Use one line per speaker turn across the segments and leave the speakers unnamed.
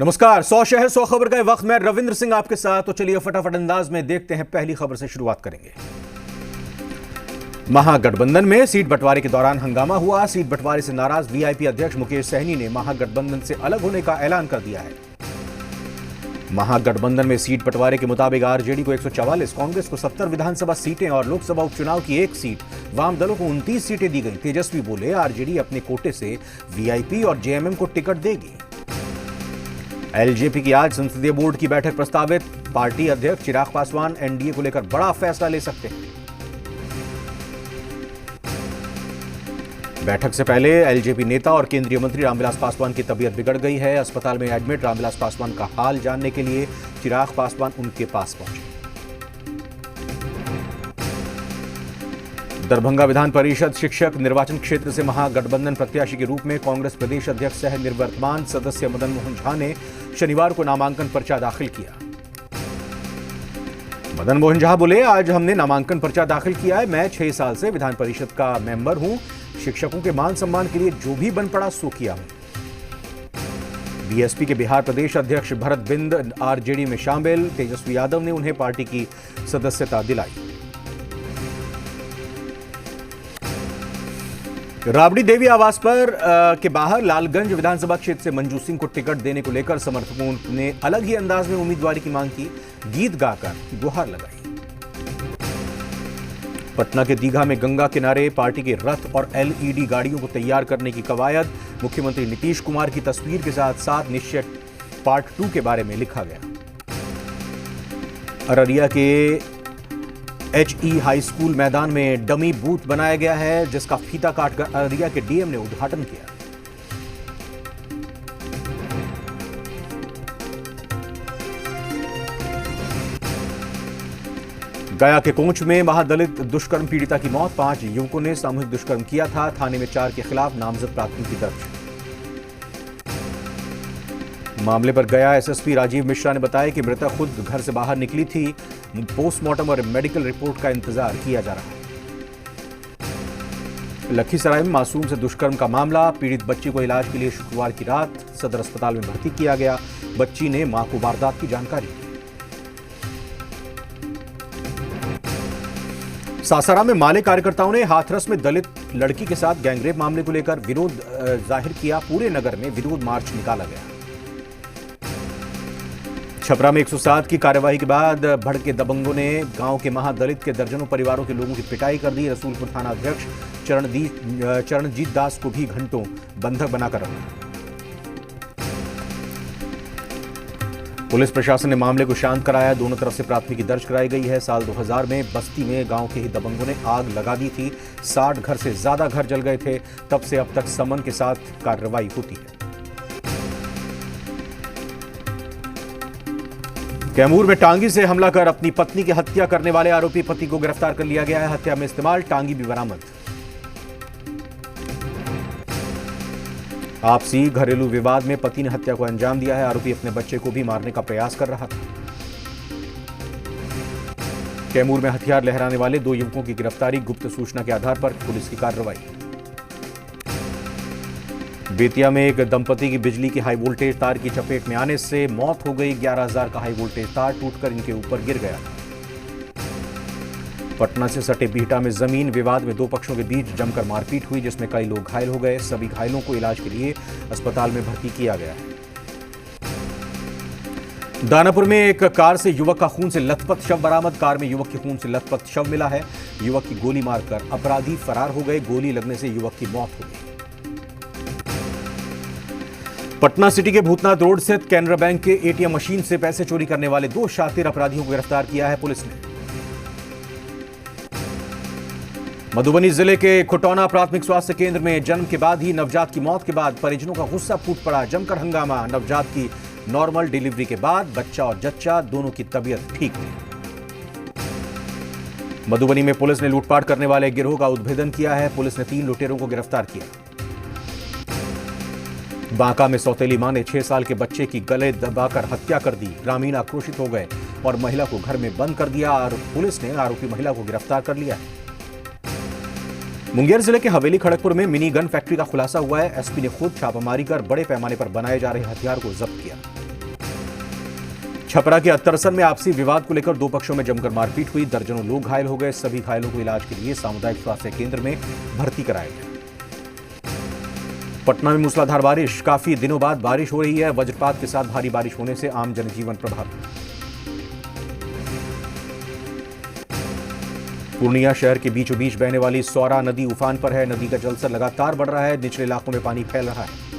नमस्कार। 100 शहर 100 खबर का वक्त में रविंद्र सिंह आपके साथ। तो चलिए फटाफट अंदाज में देखते हैं। पहली खबर से शुरुआत करेंगे। महागठबंधन में सीट बंटवारे के दौरान हंगामा हुआ। सीट बंटवारे से नाराज वीआईपी अध्यक्ष मुकेश सहनी ने महागठबंधन से अलग होने का ऐलान कर दिया है। महागठबंधन में सीट बंटवारे के मुताबिक आरजेडी को 144, कांग्रेस को 70 विधानसभा सीटें और लोकसभा उपचुनाव की 1 सीट, वाम दलों को 29 सीटें दी गई। तेजस्वी बोले, आरजेडी अपने कोटे से वीआईपी और जेएमएम को टिकट देगी। एलजेपी की आज संसदीय बोर्ड की बैठक प्रस्तावित। पार्टी अध्यक्ष चिराग पासवान एनडीए को लेकर बड़ा फैसला ले सकते हैं। बैठक से पहले एलजेपी नेता और केंद्रीय मंत्री रामविलास पासवान की तबीयत बिगड़ गई है। अस्पताल में एडमिट रामविलास पासवान का हाल जानने के लिए चिराग पासवान उनके पास पहुंचे। दरभंगा विधान परिषद शिक्षक निर्वाचन क्षेत्र से महागठबंधन प्रत्याशी के रूप में कांग्रेस प्रदेश अध्यक्ष सह निवर्तमान सदस्य मदन मोहन झा ने शनिवार को नामांकन पर्चा दाखिल किया। मदन मोहन झा बोले, आज हमने नामांकन पर्चा दाखिल किया है। मैं 6 साल से विधान परिषद का मेंबर हूं। शिक्षकों के मान सम्मान के लिए जो भी बन पड़ा सो किया हूं। बीएसपी के बिहार प्रदेश अध्यक्ष भरत बिंद आरजेडी में शामिल। तेजस्वी यादव ने उन्हें पार्टी की सदस्यता दिलाई। राबड़ी देवी आवास पर के बाहर लालगंज विधानसभा क्षेत्र से मंजू सिंह को टिकट देने को लेकर समर्थकों ने अलग ही अंदाज में उम्मीदवारी की मांग की। गीत गाकर गुहार लगाई। पटना के दीघा में गंगा किनारे पार्टी के रथ और एलईडी गाड़ियों को तैयार करने की कवायद। मुख्यमंत्री नीतीश कुमार की तस्वीर के साथ 7 निश्चय पार्ट 2 के बारे में लिखा गया। अररिया के HE हाई स्कूल मैदान में डमी बूथ बनाया गया है, जिसका फीता काटकर अररिया के डीएम ने उद्घाटन किया। गया के कोंच में महादलित दुष्कर्म पीड़िता की मौत। 5 युवकों ने सामूहिक दुष्कर्म किया था। थाने में 4 के खिलाफ नामजद प्राथमिकी दर्ज। मामले पर गया एसएसपी राजीव मिश्रा ने बताया कि मृतक खुद घर से बाहर निकली थी। पोस्टमार्टम और मेडिकल रिपोर्ट का इंतजार किया जा रहा है। लखीसराय में मासूम से दुष्कर्म का मामला। पीड़ित बच्ची को इलाज के लिए शुक्रवार की रात सदर अस्पताल में भर्ती किया गया। बच्ची ने मां को वारदात की जानकारी दी। सासाराम में माले कार्यकर्ताओं ने हाथरस में दलित लड़की के साथ गैंगरेप मामले को लेकर विरोध जाहिर किया। पूरे नगर में विरोध मार्च निकाला गया। छपरा में 107 की कार्यवाही के बाद भड़के दबंगों ने गांव के महादलित के दर्जनों परिवारों के लोगों की पिटाई कर दी। रसूलपुर थाना अध्यक्ष चरणजीत दास को भी घंटों बंधक बनाकर रखा। पुलिस प्रशासन ने मामले को शांत कराया। दोनों तरफ से प्राथमिकी दर्ज कराई गई है। साल 2000 में बस्ती में गांव के ही दबंगों ने आग लगा दी थी। 60 घर से ज्यादा घर जल गए थे। तब से अब तक समन के साथ कार्रवाई होती है। कैमूर में टांगी से हमला कर अपनी पत्नी की हत्या करने वाले आरोपी पति को गिरफ्तार कर लिया गया है। हत्या में इस्तेमाल टांगी भी बरामद। आपसी घरेलू विवाद में पति ने हत्या को अंजाम दिया है। आरोपी अपने बच्चे को भी मारने का प्रयास कर रहा था। कैमूर में हथियार लहराने वाले 2 युवकों की गिरफ्तारी। गुप्त सूचना के आधार पर पुलिस की कार्रवाई। बेतिया में एक दंपति की बिजली की हाई वोल्टेज तार की चपेट में आने से मौत हो गई। 11,000 का हाई वोल्टेज तार टूटकर इनके ऊपर गिर गया। पटना से सटे बिहटा में जमीन विवाद में 2 पक्षों के बीच जमकर मारपीट हुई, जिसमें कई लोग घायल हो गए। सभी घायलों को इलाज के लिए अस्पताल में भर्ती किया गया है। दानापुर में एक कार से युवक का खून से लथपथ शव बरामद। कार में युवक के खून से लथपथ शव मिला है। युवक की गोली मारकर अपराधी फरार हो गए। गोली लगने से युवक की मौत हो गई। पटना सिटी के भूतनाथ रोड स्थित कैनरा बैंक के एटीएम मशीन से पैसे चोरी करने वाले 2 शातिर अपराधियों को गिरफ्तार किया है पुलिस ने। मधुबनी जिले के खुटौना प्राथमिक स्वास्थ्य केंद्र में जन्म के बाद ही नवजात की मौत के बाद परिजनों का गुस्सा फूट पड़ा। जमकर हंगामा। नवजात की नॉर्मल डिलीवरी के बाद बच्चा और जच्चा दोनों की तबीयत ठीक थी। मधुबनी में पुलिस ने लूटपाट करने वाले गिरोह का उद्भेदन किया है। पुलिस ने 3 लुटेरों को गिरफ्तार किया। बांका में सौतेली मां ने 6 साल के बच्चे की गले दबाकर हत्या कर दी। ग्रामीण आक्रोशित हो गए और महिला को घर में बंद कर दिया और पुलिस ने आरोपी महिला को गिरफ्तार कर लिया है। मुंगेर जिले के हवेली खड़गपुर में मिनी गन फैक्ट्री का खुलासा हुआ है। एसपी ने खुद छापामारी कर बड़े पैमाने पर बनाए जा रहे हथियार को जब्त किया। छपरा के अत्तरसन में आपसी विवाद को लेकर दो पक्षों में जमकर मारपीट हुई। दर्जनों लोग घायल हो गए। सभी घायलों को इलाज के लिए सामुदायिक स्वास्थ्य केंद्र में भर्ती कराया गया। पटना में मूसलाधार बारिश। काफी दिनों बाद बारिश हो रही है। वज्रपात के साथ भारी बारिश होने से आम जनजीवन प्रभावित। पूर्णिया शहर के बीचों बीच बहने वाली सौरा नदी उफान पर है। नदी का जलस्तर लगातार बढ़ रहा है। निचले इलाकों में पानी फैल रहा है।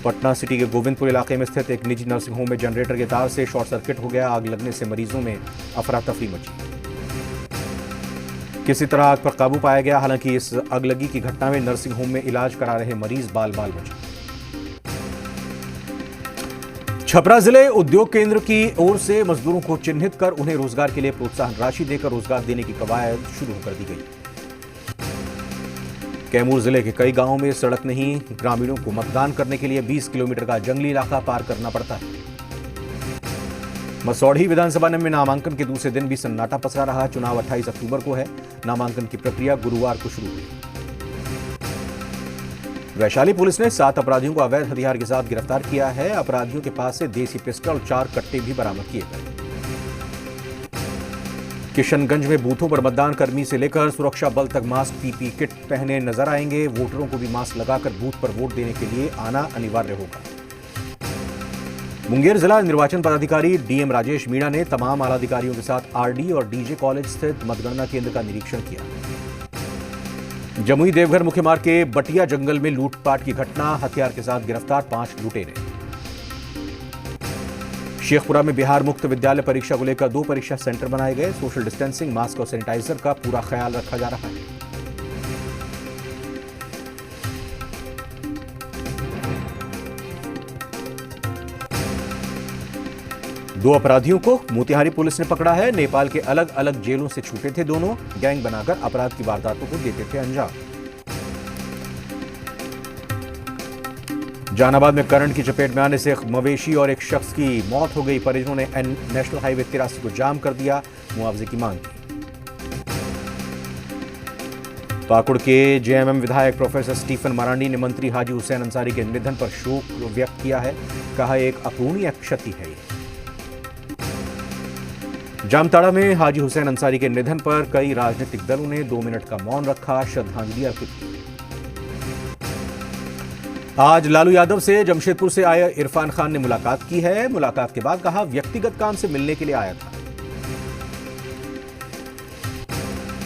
पटना सिटी के गोविंदपुर इलाके में स्थित एक निजी नर्सिंग होम में जनरेटर के तार से शॉर्ट सर्किट हो गया। आग लगने से मरीजों में अफरा तफरी मची। किसी तरह आग पर काबू पाया गया। हालांकि इस अगलगी की घटना में नर्सिंग होम में इलाज करा रहे मरीज बाल बाल बचे। छपरा जिले उद्योग केंद्र की ओर से मजदूरों को चिन्हित कर उन्हें रोजगार के लिए प्रोत्साहन राशि देकर रोजगार देने की कवायद शुरू कर दी गई। कैमूर जिले के कई गांवों में सड़क नहीं। ग्रामीणों को मतदान करने के लिए 20 किलोमीटर का जंगली इलाका पार करना पड़ता है। मसौढ़ी विधानसभा में नामांकन के दूसरे दिन भी सन्नाटा पसरा रहा। चुनाव 28 अक्टूबर को है। नामांकन की प्रक्रिया गुरुवार को शुरू हुई। वैशाली पुलिस ने 7 अपराधियों को अवैध हथियार के साथ गिरफ्तार किया है। अपराधियों के पास से देसी पिस्टल और 4 कट्टे भी बरामद किए गए। किशनगंज में बूथों पर मतदान कर्मी से लेकर सुरक्षा बल तक मास्क पीपी किट पहने नजर आएंगे। वोटरों को भी मास्क लगाकर बूथ पर वोट देने के लिए आना अनिवार्य होगा। मुंगेर जिला निर्वाचन पदाधिकारी डीएम राजेश मीणा ने तमाम आला अधिकारियों के साथ आरडी और डीजे कॉलेज स्थित मतगणना केंद्र का निरीक्षण किया। जमुई देवघर मुख्य मार्ग के बटिया जंगल में लूटपाट की घटना। हथियार के साथ गिरफ्तार 5 लुटेरे। शेखपुरा में बिहार मुक्त विद्यालय परीक्षा को लेकर 2 परीक्षा सेंटर बनाए गए। सोशल डिस्टेंसिंग, मास्क और सैनिटाइजर का पूरा ख्याल रखा जा रहा है। दो अपराधियों को मोतिहारी पुलिस ने पकड़ा है। नेपाल के अलग अलग जेलों से छूटे थे दोनों। गैंग बनाकर अपराध की वारदातों को देते थे अंजाम। जहानाबाद में करंट की चपेट में आने से एक मवेशी और एक शख्स की मौत हो गई। परिजनों ने नेशनल हाईवे 83 को जाम कर दिया। मुआवजे की मांग की। पाकुड़ के जेएमएम विधायक प्रोफेसर स्टीफन मरांडी ने मंत्री हाजी हुसैन अंसारी के निधन पर शोक व्यक्त किया है। कहा एक अपूरणीय क्षति है। जामताड़ा में हाजी हुसैन अंसारी के निधन पर कई राजनीतिक दलों ने 2 मिनट का मौन रखा, श्रद्धांजलि अर्पित की। आज लालू यादव से जमशेदपुर से आए इरफान खान ने मुलाकात की है। मुलाकात के बाद कहा व्यक्तिगत काम से मिलने के लिए आया था।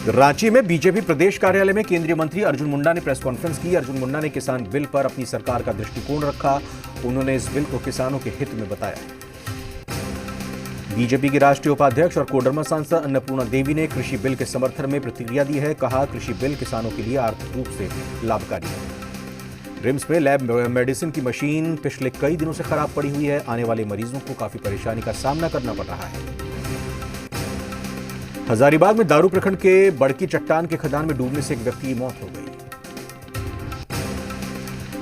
रांची में बीजेपी प्रदेश कार्यालय में केंद्रीय मंत्री अर्जुन मुंडा ने प्रेस कॉन्फ्रेंस की। अर्जुन मुंडा ने किसान बिल पर अपनी सरकार का दृष्टिकोण रखा। उन्होंने इस बिल को किसानों के हित में बताया। बीजेपी की राष्ट्रीय उपाध्यक्ष और कोडरमा सांसद अन्नपूर्णा देवी ने कृषि बिल के समर्थन में प्रतिक्रिया दी है। कहा कृषि बिल किसानों के लिए आर्थिक रूप से लाभकारी है। रिम्स में लैब मेडिसिन की मशीन पिछले कई दिनों से खराब पड़ी हुई है। आने वाले मरीजों को काफी परेशानी का सामना करना पड़ रहा है। हजारीबाग में दारू प्रखंड के बड़की चट्टान के खदान में डूबने से एक व्यक्ति की मौत हो गई।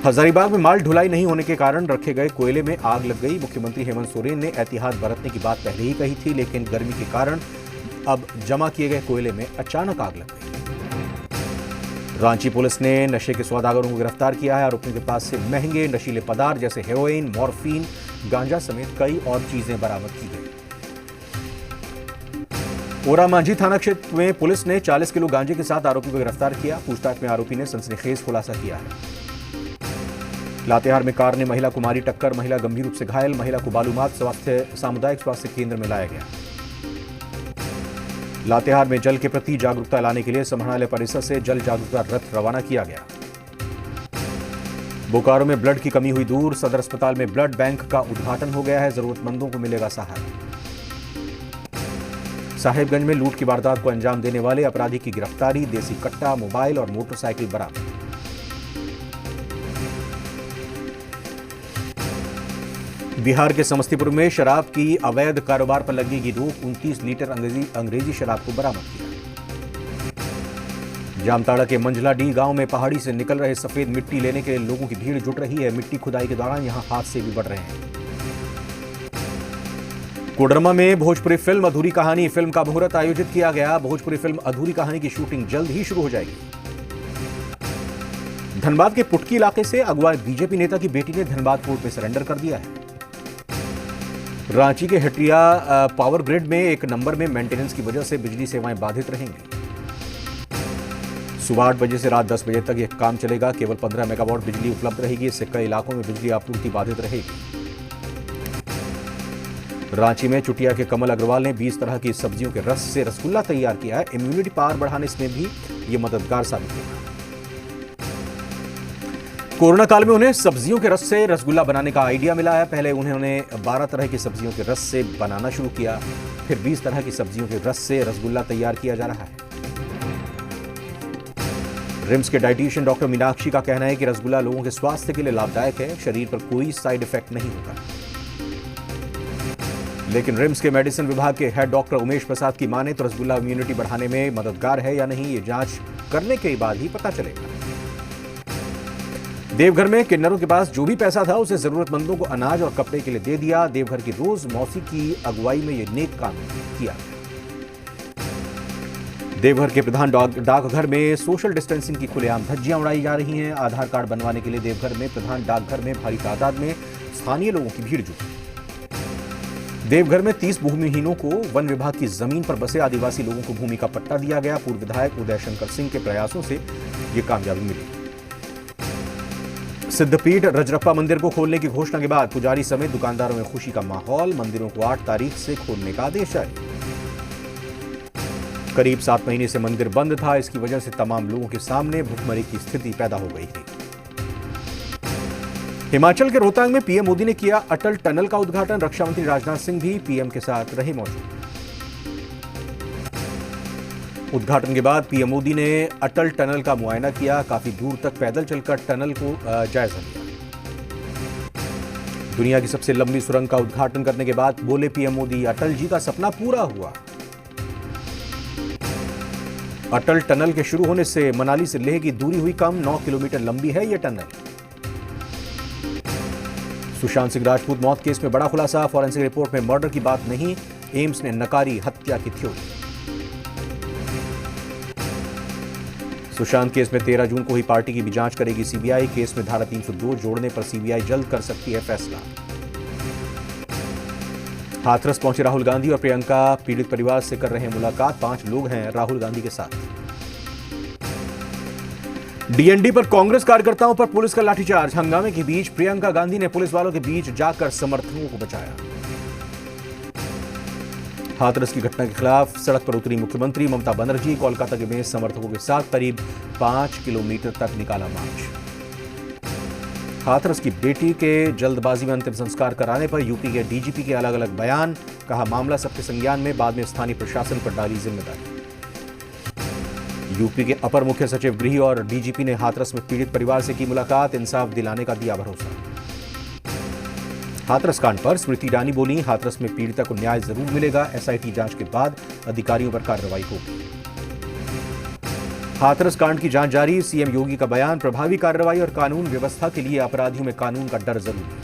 हजारीबाग में माल ढुलाई नहीं होने के कारण रखे गए कोयले में आग लग गई। मुख्यमंत्री हेमंत सोरेन ने एहतियात बरतने की बात पहले ही कही थी, लेकिन गर्मी के कारण अब जमा किए गए कोयले में अचानक आग लग गई। रांची पुलिस ने नशे के सौदागरों को गिरफ्तार किया है। आरोपियों के पास से महंगे नशीले पदार्थ जैसे हेरोइन, मॉर्फिन, गांजा समेत कई और चीजें बरामद की गई। ओरा मांझी थाना क्षेत्र में पुलिस ने 40 किलो गांजे के साथ आरोपी को गिरफ्तार किया। पूछताछ में आरोपी ने सनसनीखेज खुलासा किया है। लातेहार में कार ने महिला को मारी टक्कर। महिला गंभीर रूप से घायल। महिला को बालूमाथ सामुदायिक स्वास्थ्य केंद्र में लाया गया। लातेहार में जल के प्रति जागरूकता लाने के लिए समाहरणालय परिसर से जल जागरूकता रथ रवाना किया गया। बोकारो में ब्लड की कमी हुई दूर। सदर अस्पताल में ब्लड बैंक का उद्घाटन हो गया है। जरूरतमंदों को मिलेगा सहारा। साहिबगंज में लूट की वारदात को अंजाम देने वाले अपराधी की गिरफ्तारी। देसी कट्टा, मोबाइल और मोटरसाइकिल बरामद। बिहार के समस्तीपुर में शराब की अवैध कारोबार पर लगेगी रोक। 29 लीटर अंग्रेजी शराब को बरामद किया। जामताड़ा के मंझलाडीह गांव में पहाड़ी से निकल रहे सफेद मिट्टी लेने के लिए लोगों की भीड़ जुट रही है। मिट्टी खुदाई के दौरान यहां हादसे भी बढ़ रहे हैं। कोडरमा में भोजपुरी फिल्म अधूरी कहानी फिल्म का मुहूर्त आयोजित किया गया। भोजपुरी फिल्म अधूरी कहानी की शूटिंग जल्द ही शुरू हो जाएगी। धनबाद के पुटकी इलाके से अगवा बीजेपी नेता की बेटी ने धनबाद कोर्ट में सरेंडर कर दिया है। रांची के हटिया पावर ग्रिड में एक नंबर में मेंटेनेंस की वजह से बिजली सेवाएं बाधित रहेंगी। सुबह 8 बजे से रात 10 बजे तक यह काम चलेगा। केवल 15 मेगावाट बिजली उपलब्ध रहेगी। इससे कई इलाकों में बिजली आपूर्ति बाधित रहेगी। रांची में चुटिया के कमल अग्रवाल ने 20 तरह की सब्जियों के रस से रसगुल्ला तैयार किया है। इम्यूनिटी पावर बढ़ाने में भी ये मददगार साबित होगा। कोरोना काल में उन्हें सब्जियों के रस से रसगुल्ला बनाने का आइडिया मिला है। पहले उन्होंने 12 तरह की सब्जियों के रस से बनाना शुरू किया, फिर 20 तरह की सब्जियों के रस से रसगुल्ला तैयार किया जा रहा है। रिम्स के डाइटिशियन डॉक्टर मीनाक्षी का कहना है कि रसगुल्ला लोगों के स्वास्थ्य के लिए लाभदायक है। शरीर पर कोई साइड इफेक्ट नहीं होगा। लेकिन रिम्स के मेडिसिन विभाग के हेड डॉक्टर उमेश प्रसाद की माने तो रसगुल्ला इम्यूनिटी बढ़ाने में मददगार है या नहीं, ये जांच करने के बाद ही पता चलेगा। देवघर में किन्नरों के पास जो भी पैसा था उसे जरूरतमंदों को अनाज और कपड़े के लिए दे दिया। देवघर की रोज मौसी की अगुवाई में यह नेक काम किया। देवघर के प्रधान डाकघर में सोशल डिस्टेंसिंग की खुलेआम धज्जियां उड़ाई जा रही हैं। आधार कार्ड बनवाने के लिए देवघर में प्रधान डाकघर में भारी तादाद में स्थानीय लोगों की भीड़ जुटी। देवघर में 30 भूमिहीनों को वन विभाग की जमीन पर बसे आदिवासी लोगों को भूमि का पट्टा दिया गया। पूर्व विधायक उदय शंकर सिंह के प्रयासों से यह कामयाबी मिली। सिद्धपीठ रजरप्पा मंदिर को खोलने की घोषणा के बाद पुजारी समेत दुकानदारों में खुशी का माहौल। मंदिरों को 8 तारीख से खोलने का आदेश जारी। करीब 7 महीने से मंदिर बंद था। इसकी वजह से तमाम लोगों के सामने भुखमरी की स्थिति पैदा हो गई थी। हिमाचल के रोहतांग में पीएम मोदी ने किया अटल टनल का उद्घाटन। रक्षा मंत्री राजनाथ सिंह भी पीएम के साथ रहे मौजूद। उद्घाटन के बाद पीएम मोदी ने अटल टनल का मुआयना किया। काफी दूर तक पैदल चलकर टनल को जायजा लिया। दुनिया की सबसे लंबी सुरंग का उद्घाटन करने के बाद बोले पीएम मोदी, अटल जी का सपना पूरा हुआ। अटल टनल के शुरू होने से मनाली से लेह की दूरी हुई कम। 9 किलोमीटर लंबी है यह टनल। सुशांत सिंह राजपूत मौत केस में बड़ा खुलासा। फॉरेंसिक रिपोर्ट में मर्डर की बात नहीं, एम्स ने नकारी हत्या की थ्योरी। सुशांत केस में 13 जून को ही पार्टी की भी जांच करेगी सीबीआई। केस में धारा 302 जोड़ने पर सीबीआई जल्द कर सकती है फैसला। हाथरस पहुंचे राहुल गांधी और प्रियंका पीड़ित परिवार से कर रहे हैं मुलाकात। 5 लोग हैं राहुल गांधी के साथ। डीएनडी पर कांग्रेस कार्यकर्ताओं पर पुलिस का लाठीचार्ज। हंगामे के बीच प्रियंका गांधी ने पुलिस वालों के बीच जाकर समर्थकों को बचाया। हाथरस की घटना के खिलाफ सड़क पर उतरी मुख्यमंत्री ममता बनर्जी। कोलकाता के में समर्थकों के साथ करीब 5 किलोमीटर तक निकाला मार्च। हाथरस की बेटी के जल्दबाजी में अंतिम संस्कार कराने पर यूपी के डीजीपी के अलग अलग बयान। कहा मामला सबके संज्ञान में, बाद में स्थानीय प्रशासन पर डाली जिम्मेदारी। यूपी के अपर मुख्य सचिव गृह और डीजीपी ने हाथरस में पीड़ित परिवार से की मुलाकात। इंसाफ दिलाने का दिया भरोसा। हाथरस कांड पर स्मृति ईरानी बोली, हाथरस में पीड़िता को न्याय जरूर मिलेगा। एसआईटी जांच के बाद अधिकारियों पर कार्रवाई होगी। हाथरस कांड की जांच जारी। सीएम योगी का बयान, प्रभावी कार्रवाई और कानून व्यवस्था के लिए अपराधियों में कानून का डर जरूरी।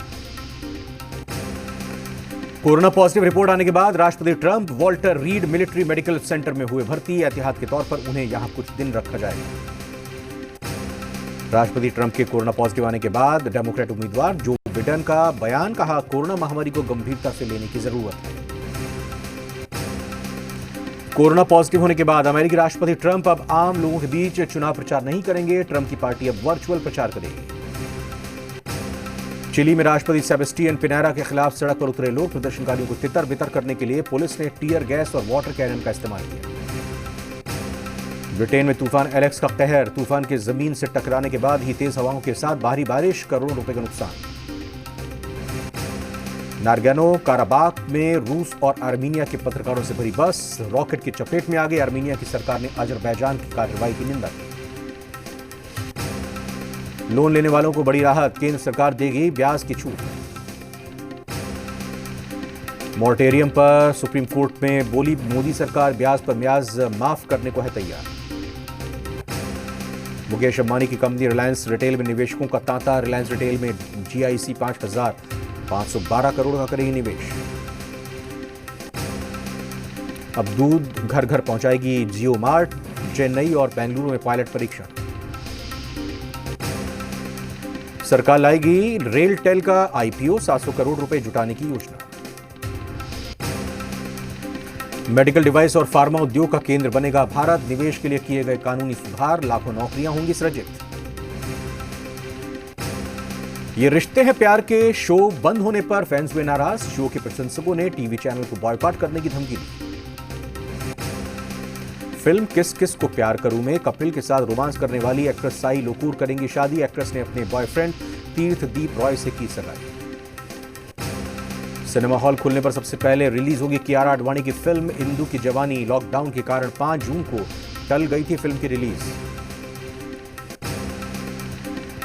कोरोना पॉजिटिव रिपोर्ट आने के बाद राष्ट्रपति Trump Walter read military medical centre में हुए भर्ती। एहतियात के तौर पर उन्हें यहां कुछ दिन रखा जाएगा। राष्ट्रपति ट्रंप के कोरोना पॉजिटिव आने के बाद डेमोक्रेट उम्मीदवार जो बिडेन का बयान। कहा कोरोना महामारी को गंभीरता से लेने की जरूरत है। कोरोना पॉजिटिव होने के बाद अमेरिकी राष्ट्रपति ट्रंप अब आम लोगों के बीच चुनाव प्रचार नहीं करेंगे। ट्रंप की पार्टी अब वर्चुअल प्रचार करेगी। चिली में राष्ट्रपति सेबेस्टियन पिनेरा के खिलाफ सड़क पर उतरे लोग। प्रदर्शनकारियों को तितर बितर करने के लिए पुलिस ने टीयर गैस और वाटर कैनन का इस्तेमाल किया। ब्रिटेन में तूफान एलेक्स का कहर। तूफान के जमीन से टकराने के बाद ही तेज हवाओं के साथ भारी बारिश, करोड़ों रुपए का नुकसान। नारगेनो काराबाख में रूस और आर्मीनिया के पत्रकारों से भरी बस रॉकेट की चपेट में आ गई। आर्मीनिया की सरकार ने अजरबैजान की कार्रवाई की निंदा की। लोन लेने वालों को बड़ी राहत, केंद्र सरकार देगी ब्याज की छूट। मॉरेटोरियम पर सुप्रीम कोर्ट में बोली मोदी सरकार ब्याज पर ब्याज माफ करने को है तैयार। मुकेश अंबानी की कंपनी रिलायंस रिटेल में निवेशकों का तांता। रिलायंस रिटेल में जीआईसी 5,512 करोड़ का करेगी निवेश। अब दूध घर घर पहुंचाएगी जियो मार्ट। चेन्नई और बेंगलुरु में पायलट परीक्षण। सरकार लाएगी रेल टेल का आईपीओ। 700 करोड़ रुपए जुटाने की योजना। मेडिकल डिवाइस और फार्मा उद्योग का केंद्र बनेगा भारत। निवेश के लिए किए गए कानूनी सुधार, लाखों नौकरियां होंगी सृजित। ये रिश्ते हैं प्यार के शो बंद होने पर फैंस हुए नाराज। शो के प्रशंसकों ने टीवी चैनल को बॉयकॉट करने की धमकी दी। फिल्म किस किस को प्यार करूं में कपिल के साथ रोमांस करने वाली एक्ट्रेस साई लोकूर करेंगी शादी। एक्ट्रेस ने अपने बॉयफ्रेंड तीर्थदीप रॉय से की सगाई। सिनेमा हॉल खुलने पर सबसे पहले रिलीज होगी कियारा आडवाणी की फिल्म इंदु की जवानी। लॉकडाउन के कारण 5 जून को टल गई थी फिल्म की release.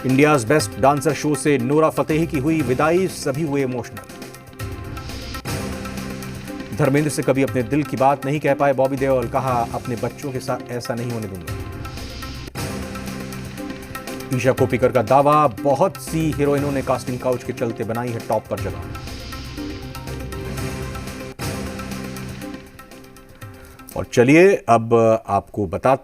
India's best dancer show से नोरा फतेही की हुई विदाई, सभी हुए इमोशनल। धर्मेंद्र से कभी अपने दिल की बात नहीं कह पाए बॉबी देओल, कहा अपने बच्चों के साथ ऐसा नहीं होने दूंगा। ईशा कोप्पिकर का दावा, बहुत सी हीरोइनों ने कास्टिंग काउच के चलते बनाई है टॉप पर जगह। और चलिए अब आपको बताते हैं